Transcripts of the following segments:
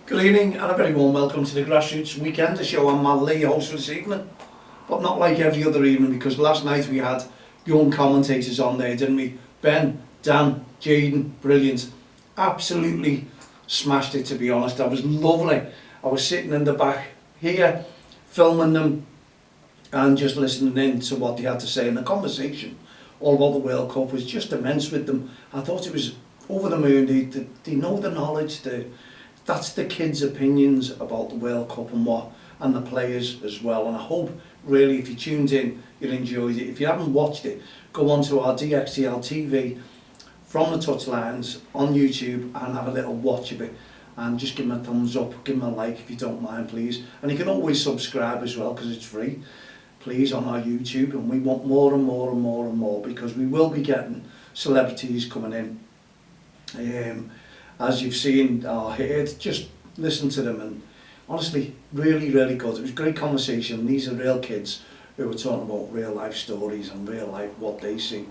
Good evening and a very warm welcome to the Grassroots Weekend, a show I'm Mal Lee, host for this evening. But not like every other evening, because last night we had young commentators on there, didn't we? Ben, Dan, Jaden, brilliant. Absolutely smashed it, to be honest. That was lovely. I was sitting in the back here, filming them and just listening in to what they had to say. And the conversation all about the World Cup was just immense with them. I thought it was over the moon. They know the knowledge, that's the kids' opinions about the World Cup and the players as well. And I hope really if you tuned in, you enjoyed it. If you haven't watched it, go on to our DXTL TV from the touchlines on YouTube and have a little watch of it. And just give them a thumbs up, give them a like if you don't mind, please. And you can always subscribe as well because it's free, please, on our YouTube. And we want more and more and more and more, because we will be getting celebrities coming in. As you've seen or heard, just listen to them, and honestly, really, really good. It was a great conversation. These are real kids who are talking about real life stories and real life what they see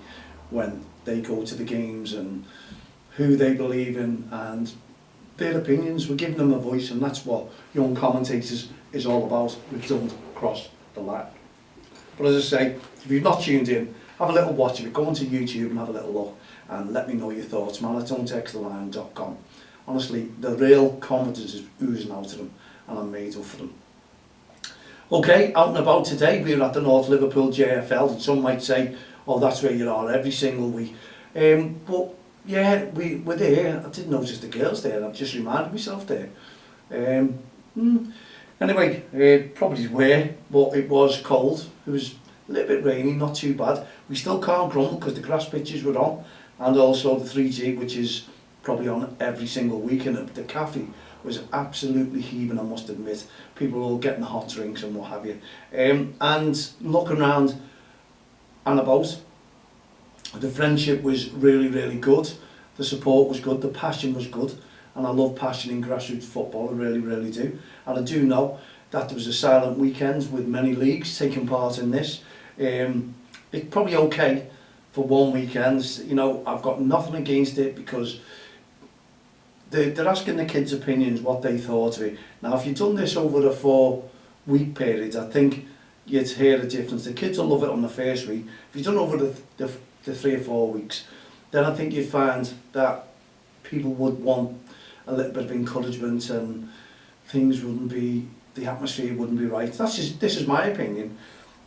when they go to the games and who they believe in and their opinions. We're giving them a voice, and that's what young commentators is all about. We don't cross the line. But as I say, if you've not tuned in, have a little watch of it. Go onto YouTube and have a little look and let me know your thoughts. mal@don'ttexttheline.com. Honestly, the real confidence is oozing out of them, and I'm made up for them. Okay, out and about today, we're at the North Liverpool JFL, and some might say, oh, that's where you are every single week. But yeah, we're there. I didn't notice the girls there, I've just reminded myself there. Anyway, probably were, but it was cold. It was a little bit rainy, not too bad. We still can't grumble because the grass pitches were on, and also the 3G, which is probably on every single week, and the cafe was absolutely heaving, I must admit. People were all getting hot drinks and what have you. And looking around and about, the friendship was really, really good. The support was good, the passion was good, and I love passion in grassroots football, I really, really do. And I do know that there was a silent weekend with many leagues taking part in this. It's probably okay for one weekend. You know, I've got nothing against it, because they're asking the kids' opinions, what they thought of it. Now, if you've done this over a 4-week period, I think you'd hear the difference. The kids will love it on the first week. If you've done over the 3 or 4 weeks, then I think you'd find that people would want a little bit of encouragement, and things wouldn't be, the atmosphere wouldn't be right. This is my opinion.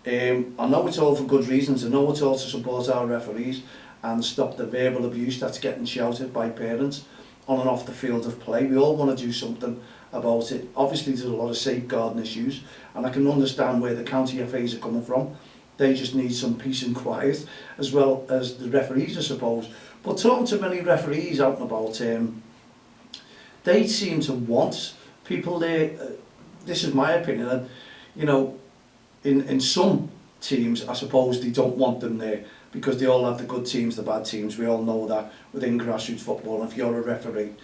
I know it's all for good reasons. I know it's all to support our referees and stop the verbal abuse that's getting shouted by parents on and off the field of play. We all want to do something about it. Obviously there's a lot of safeguarding issues, and I can understand where the county FAs are coming from. They just need some peace and quiet, as well as the referees, I suppose. But talking to many referees out and about, they seem to want people there. This is my opinion, and you know, in some teams, I suppose they don't want them there, because they all have the good teams, the bad teams. We all know that within grassroots football. And if you're a referee,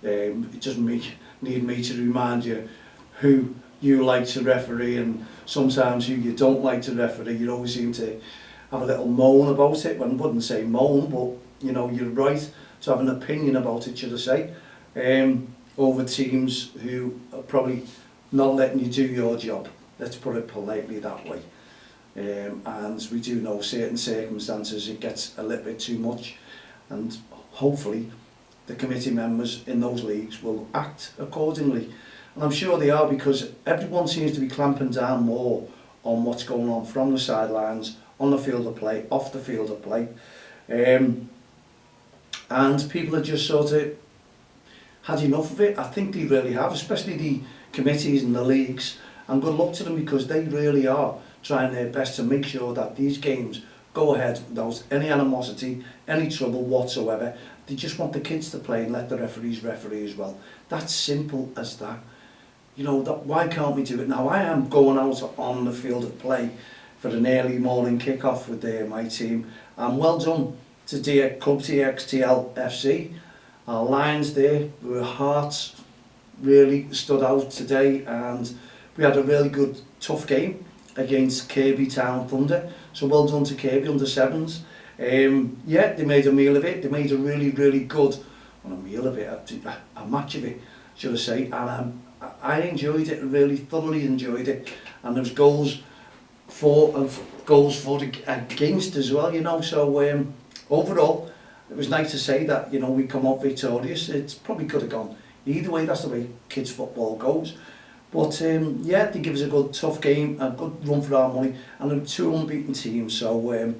it doesn't need me to remind you who you like to referee, and sometimes who you don't like to referee. You always seem to have a little moan about it. Well, I wouldn't say moan, but you know, you're right to have an opinion about it, should I say, over teams who are probably not letting you do your job. Let's put it politely that way. And we do know certain circumstances it gets a little bit too much, and hopefully the committee members in those leagues will act accordingly. And I'm sure they are, because everyone seems to be clamping down more on what's going on from the sidelines, on the field of play, off the field of play. And people are just sort of had enough of it. I think they really have, especially the committees and the leagues. And good luck to them, because they really are trying their best to make sure that these games go ahead without any animosity, any trouble whatsoever. They just want the kids to play and let the referees referee as well. That's simple as that. You know, why can't we do it? Now, I am going out on the field of play for an early morning kick-off with my team. And well done to Club DXTL FC. Our Lions there, our hearts really stood out today, and we had a really good, tough game against Kirby Town Thunder. So well done to Kirby under 7s. Yeah, they made a meal of it. They made a really, really good, well, a meal of it, a match of it. should I say, and I enjoyed it, really thoroughly enjoyed it, and there was goals for and goals for against as well, you know. So overall, it was nice to say that, you know, we come out victorious. It probably could have gone either way. That's the way kids football goes. But yeah, they give us a good tough game, a good run for our money, and a 2 unbeaten teams. So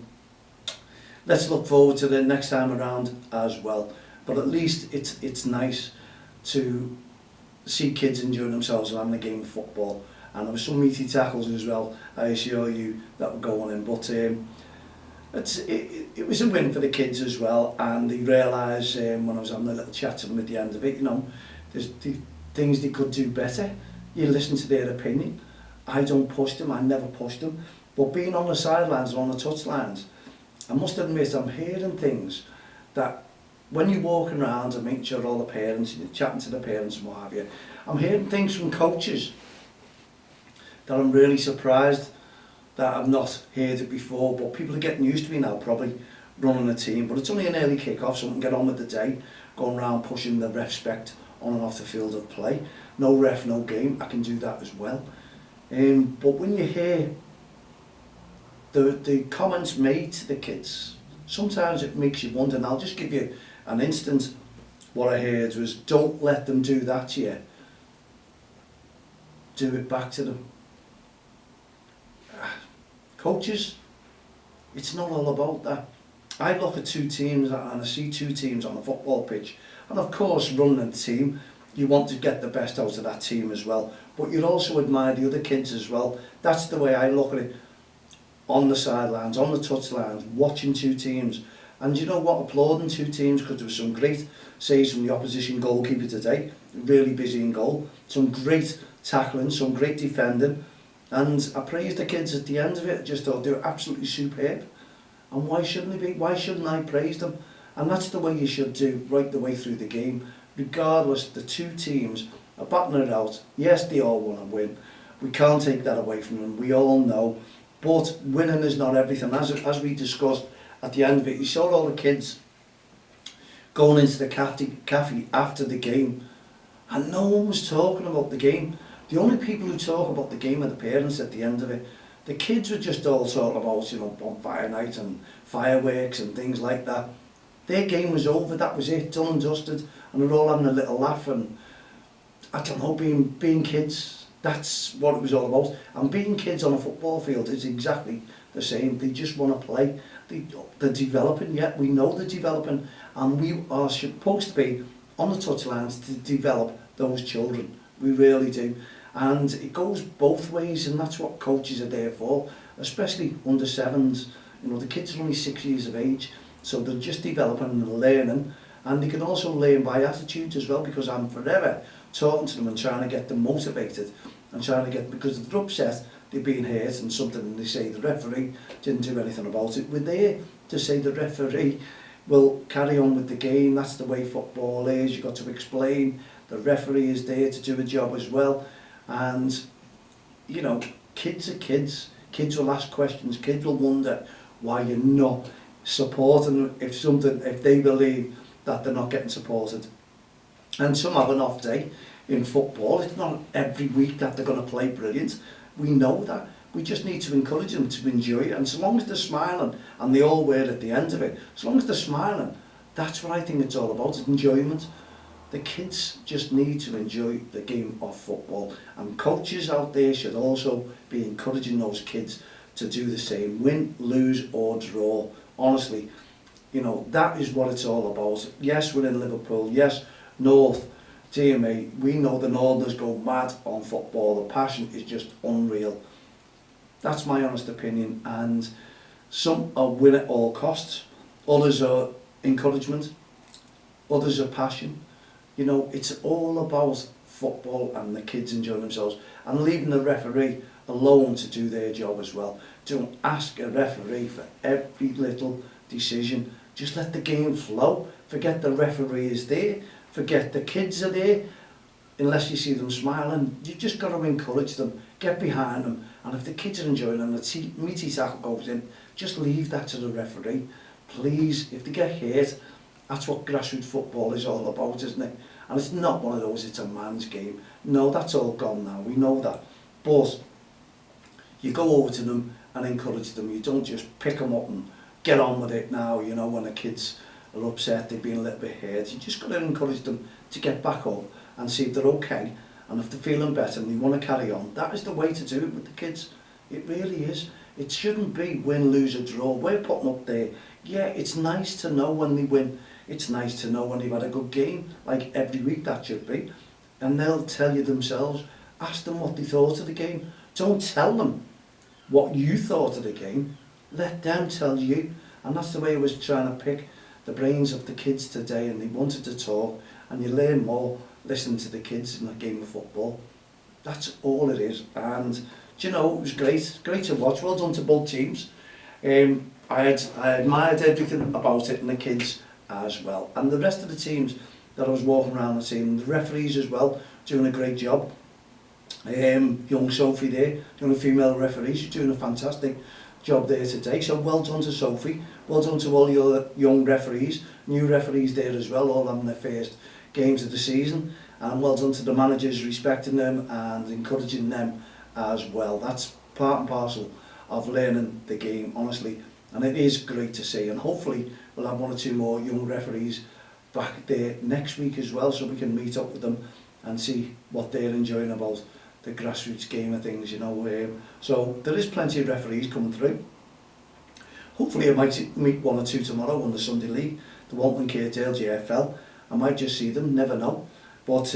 let's look forward to the next time around as well. But at least it's nice to see kids enjoying themselves and having a game of football. And there were some meaty tackles as well, I assure you, that were going in. But it was a win for the kids as well, and they realised when I was having a little chat to them at the end of it, you know, there's things they could do better. You listen to their opinion. I don't push them, I never push them. But being on the sidelines or on the touchlines, I must admit I'm hearing things that when you're walking around and making sure all the parents, and you're chatting to the parents and what have you, I'm hearing things from coaches that I'm really surprised that I've not heard it before. But people are getting used to me now, probably running a team. But it's only an early kick-off, so I can get on with the day, going around pushing the respect on and off the field of play. No ref, no game, I can do that as well. But when you hear the comments made to the kids, sometimes it makes you wonder, and I'll just give you an instant. What I heard was, don't let them do that to you. Do it back to them. Coaches, it's not all about that. I look at 2 teams and I see 2 teams on the football pitch, and of course running a team, you want to get the best out of that team as well, but you'd also admire the other kids as well. That's the way I look at it, on the sidelines, on the touchlines, watching 2 teams. And you know what, applauding 2 teams, because there was some great saves from the opposition goalkeeper today, really busy in goal, some great tackling, some great defending, and I praised the kids at the end of it. I just thought they were absolutely superb. And why shouldn't they be? Why shouldn't I praise them? And that's the way you should do right the way through the game. Regardless, the 2 teams are battling it out. Yes, they all want to win. We can't take that away from them. We all know. But winning is not everything. As we discussed at the end of it, you saw all the kids going into the cafe after the game, and no one was talking about the game. The only people who talk about the game are the parents at the end of it. The kids were just all talking about, you know, bonfire night and fireworks and things like that. Their game was over, that was it, done and dusted, and we were all having a little laugh. And I don't know, being kids, that's what it was all about. And being kids on a football field is exactly the same. They just want to play. They're developing, yeah, we know they're developing, and we are supposed to be on the touchlines to develop those children. We really do. And it goes both ways, and that's what coaches are there for, especially under 7s. You know, the kids are only 6 years of age, so they're just developing and learning, and they can also learn by attitudes as well, because I'm forever talking to them and trying to get them motivated, and trying to get, because if they're upset, they're being hurt and something, and they say the referee didn't do anything about it. We're there to say the referee will carry on with the game. That's the way football is. You've got to explain. The referee is there to do a job as well. And, you know, kids are kids. Kids will ask questions. Kids will wonder why you're not supporting them if they believe that they're not getting supported. And some have an off day in football. It's not every week that they're going to play brilliant. We know that. We just need to encourage them to enjoy it. And so long as they're smiling, and they all were at the end of it, as long as they're smiling, that's what I think it's all about, is enjoyment. The kids just need to enjoy the game of football, and coaches out there should also be encouraging those kids to do the same. Win, lose or draw. Honestly, you know, that is what it's all about. Yes, we're in Liverpool. Yes, North, dear me, we know the Northerners go mad on football. The passion is just unreal. That's my honest opinion. And some are win at all costs. Others are encouragement. Others are passion. You know, it's all about football and the kids enjoying themselves, and leaving the referee alone to do their job as well. Don't ask a referee for every little decision. Just let the game flow. Forget the referee is there. Forget the kids are there. Unless you see them smiling, you've just got to encourage them. Get behind them. And if the kids are enjoying and the meaty tackle goes in, just leave that to the referee. Please, if they get hurt, that's what grassroots football is all about, isn't it? And it's not one of those, it's a man's game. No, that's all gone now, we know that. But you go over to them and encourage them. You don't just pick them up and get on with it now, you know, when the kids are upset, they've been a little bit hurt. You just got to encourage them to get back up and see if they're okay. And if they're feeling better and they want to carry on, that is the way to do it with the kids. It really is. It shouldn't be win, lose or draw. We're putting up there. Yeah, it's nice to know when they win. It's nice to know when they've had a good game, like every week that should be. And they'll tell you themselves. Ask them what they thought of the game. Don't tell them what you thought of the game. Let them tell you. And that's the way I was trying to pick the brains of the kids today, and they wanted to talk, and you learn more listening to the kids in a game of football. That's all it is. And do you know, it was great to watch. Well done to both teams. I admired everything about it, and the kids as well. And the rest of the teams that I was walking around and seeing, the referees as well, doing a great job. Young Sophie there, doing a female referee, she's doing a fantastic job there today. So well done to Sophie, well done to all the other young referees, new referees there as well, all having their first games of the season. And well done to the managers, respecting them and encouraging them as well. That's part and parcel of learning the game, honestly. And it is great to see. And hopefully we'll have one or two more young referees back there next week as well, so we can meet up with them and see what they're enjoying about the grassroots game of things, you know. So there is plenty of referees coming through. Hopefully I might meet one or two tomorrow on the Sunday League, the Walton Kirkdale GFL. I might just see them, never know. But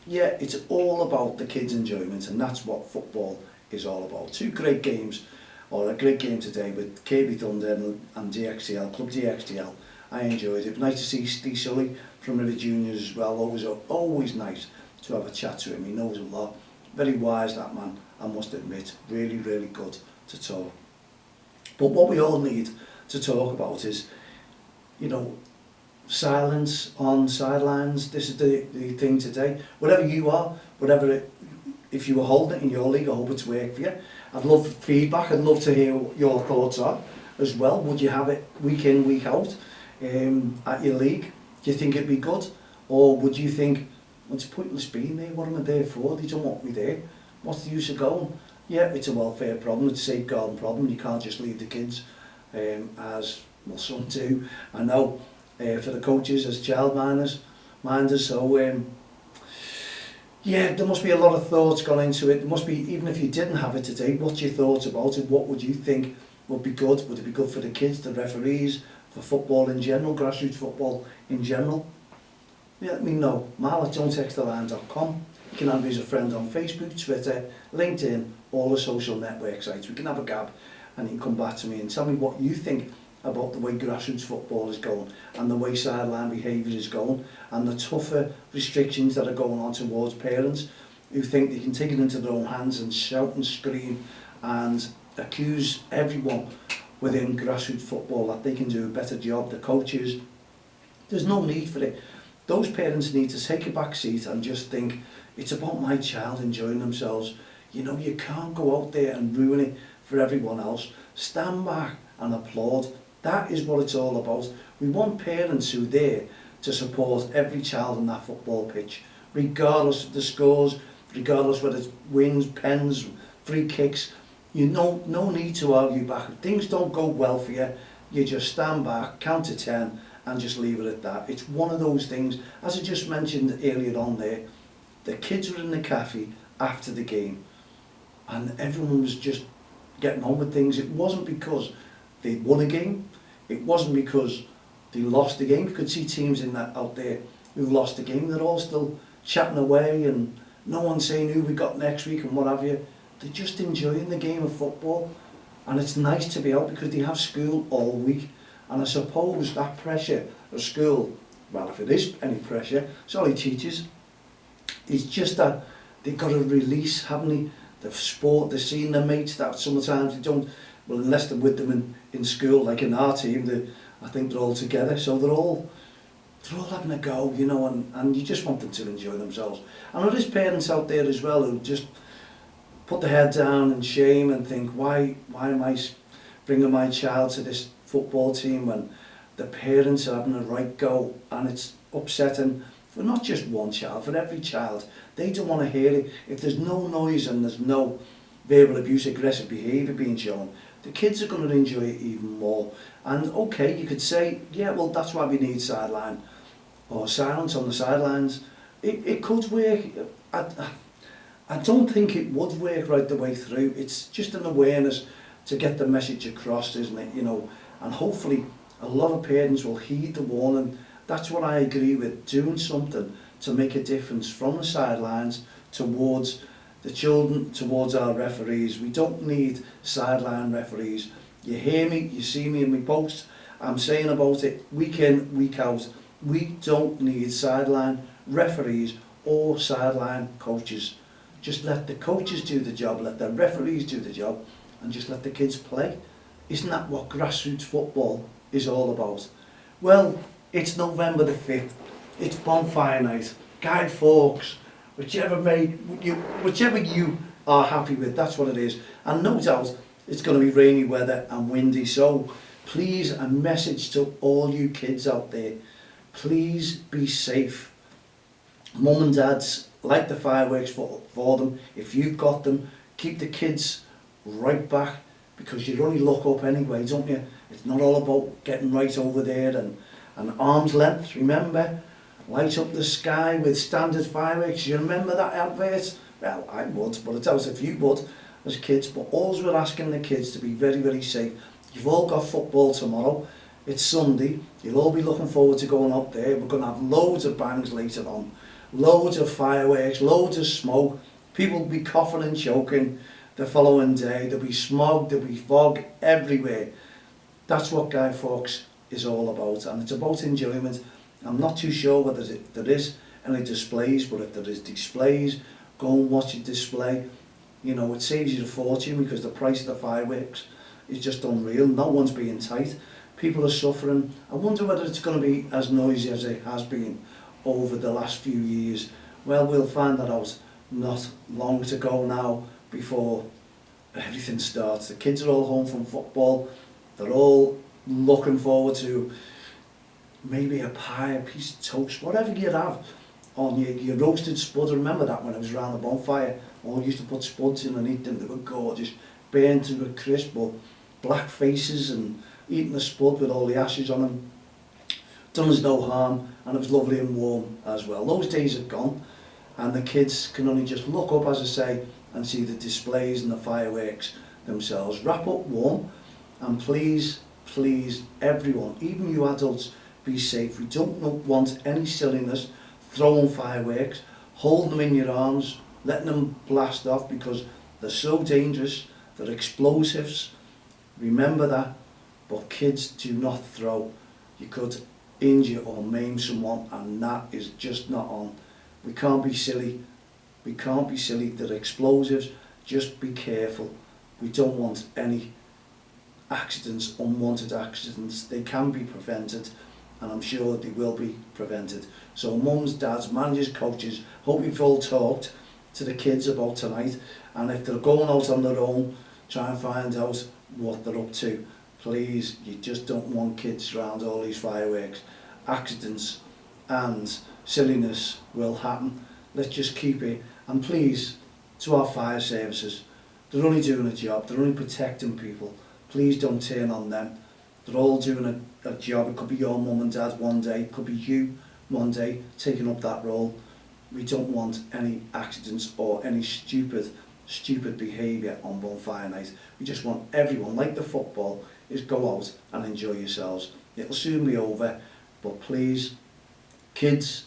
yeah, it's all about the kids' enjoyment, and that's what football is all about. Two great games, or a great game today with Kirby Thunder and DXTL, Club DXTL. I enjoyed it. Nice to see Steve Sully from River Juniors as well. Always nice to have a chat to him. He knows a lot. Very wise, that man, I must admit. Really, really good to talk. But what we all need to talk about is, you know, silence on sidelines. This is the thing today. Whatever you are, if you were holding it in your league, I hope it's worked for you. I'd love feedback. I'd love to hear what your thoughts are as well. Would you have it week in, week out at your league? Do you think it'd be good? Or would you think, well, it's pointless being there, what am I there for? They don't want me there. What's the use of going? Yeah, it's a welfare problem, it's a safeguarding problem. You can't just leave the kids as, well, some do, I know, for the coaches as childminders. So yeah, there must be a lot of thoughts gone into it. There must be, even if you didn't have it today, what's your thoughts about it? What would you think would be good? Would it be good for the kids, the referees, for football in general, grassroots football in general? Yeah, let me know. mal@don'ttexttheline.com. You can have me as a friend on Facebook, Twitter, LinkedIn, all the social network sites. We can have a gab, and you can come back to me and tell me what you think about the way grassroots football is going, and the way sideline behaviour is going, and the tougher restrictions that are going on towards parents who think they can take it into their own hands and shout and scream and accuse everyone within grassroots football that they can do a better job, the coaches. There's no need for it. Those parents need to take a back seat and just think, it's about my child enjoying themselves. You know, you can't go out there and ruin it for everyone else. Stand back and applaud. That is what it's all about. We want parents who are there to support every child on that football pitch, regardless of the scores, regardless whether it's wins, pens, free kicks. You know, no need to argue back. If things don't go well for you, you just stand back, count to 10, and just leave it at that. It's one of those things, as I just mentioned earlier on there, the kids were in the cafe after the game, and everyone was just getting on with things. It wasn't because they won a game, it wasn't because they lost the game. You could see teams in that out there who've lost the game, they're all still chatting away and no one saying who we got next week and what have you. They're just enjoying the game of football, and it's nice to be out because they have school all week. And I suppose that pressure of school, well, if it is any pressure, it's only teachers. It's just that they've got to release, haven't they? The sport, they're seeing their mates that sometimes they don't, well, unless they're with them in school, like in our team, I think they're all together, so they're all having a go, you know, and you just want them to enjoy themselves. And there is parents out there as well who just put their head down in shame and think, why am I bringing my child to this football team when the parents are having a right go, and it's upsetting for not just one child, for every child. They don't want to hear it. If there's no noise and there's no verbal abuse, aggressive behaviour being shown, the kids are going to enjoy it even more. And okay, you could say, yeah, well, that's why we need sideline or silence on the sidelines. It could work. I don't think it would work right the way through. It's just an awareness to get the message across, isn't it? You know, and hopefully a lot of parents will heed the warning. That's what I agree with, doing something to make a difference from the sidelines towards the children, towards our referees. We don't need sideline referees. You hear me, you see me in my posts, I'm saying about it week in, week out. We don't need sideline referees or sideline coaches. Just let the coaches do the job, let the referees do the job, and just let the kids play. Isn't that what grassroots football is all about? Well, it's November the 5th, it's bonfire night, Guy Fawkes, whichever you are happy with, that's what it is. And no doubt it's going to be rainy weather and windy, so please, a message to all you kids out there, please be safe. Mum and dads, light the fireworks for them. If you've got them, keep the kids right back, because you only look up anyway, don't you? It's not all about getting right over there and arm's length. Remember, light up the sky with standard fireworks. You remember that advert? Well, I would, but I doubt if you would as kids. But all we're asking the kids to be very, very safe. You've all got football tomorrow. It's Sunday. You'll all be looking forward to going up there. We're going to have loads of bangs later on. Loads of fireworks, loads of smoke. People will be coughing and choking the following day. There'll be smog, there'll be fog everywhere. That's what Guy Fawkes is all about, and it's about enjoyment. I'm not too sure whether there is any displays, but if there is displays, go and watch a display. You know, it saves you a fortune, because the price of the fireworks is just unreal. No one's being tight. People are suffering. I wonder whether it's going to be as noisy as it has been over the last few years. Well, we'll find that out not long to go now before everything starts. The kids are all home from football. They're all looking forward to maybe a pie, a piece of toast, whatever you'd have on your roasted spud. I remember that when I was around the bonfire. All used to put spuds in and eat them. They were gorgeous, burnt to a crisp, but black faces and eating the spud with all the ashes on them. Done us no harm, and it was lovely and warm as well. Those days are gone, and the kids can only just look up, as I say, and see the displays and the fireworks themselves. Wrap up warm, and please, please, everyone, even you adults, be safe. We don't want any silliness, throwing fireworks, holding them in your arms, letting them blast off, because they're so dangerous. They're explosives. Remember that. But kids, do not throw. You could injure or maim someone, and that is just not on. We can't be silly. We can't be silly. They're explosives. Just be careful. We don't want any accidents, unwanted accidents. They can be prevented, and I'm sure they will be prevented. So mums, dads, managers, coaches, hope you've all talked to the kids about tonight, and if they're going out on their own, try and find out what they're up to. Please, you just don't want kids around all these fireworks. Accidents and silliness will happen. Let's just keep it. And please, to our fire services, they're only doing a job, they're only protecting people. Please don't turn on them. They're all doing a job. It could be your mum and dad one day, it could be you one day taking up that role. We don't want any accidents or any stupid behaviour on bonfire night. We just want everyone, like the football, is go out and enjoy yourselves. It'll soon be over, but please, kids,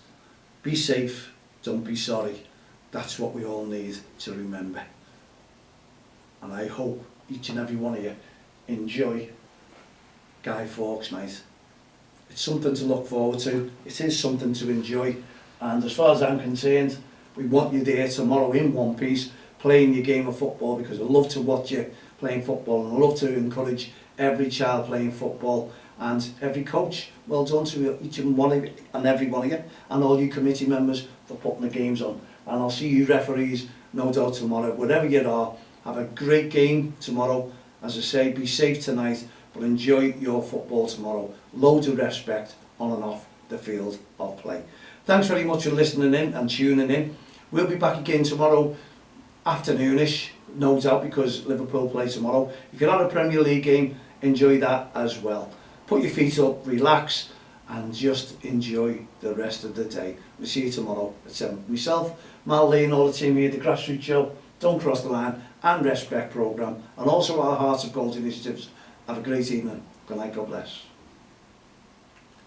be safe, don't be sorry. That's what we all need to remember. And I hope each and every one of you enjoy Guy Fawkes night. It's something to look forward to. It is something to enjoy. And as far as I'm concerned, we want you there tomorrow in one piece, playing your game of football, because I love to watch you playing football, and I love to encourage every child playing football, and every coach. Well done to each and one of you, and every one of you, and all you committee members for putting the games on. And I'll see you referees no doubt tomorrow. Wherever you are, have a great game tomorrow. As I say, be safe tonight, but enjoy your football tomorrow. Loads of respect on and off the field of play. Thanks very much for listening in and tuning in. We'll be back again tomorrow afternoonish, no doubt, because Liverpool play tomorrow. If you're at a Premier League game, enjoy that as well. Put your feet up, relax, and just enjoy the rest of the day. We'll see you tomorrow at 7. Myself, Mal Lee and all the team here at the Grassroots Show, Don't Cross the Line and Respect programme, and also our Hearts of Gold initiatives. Have a great evening. Good night, God bless.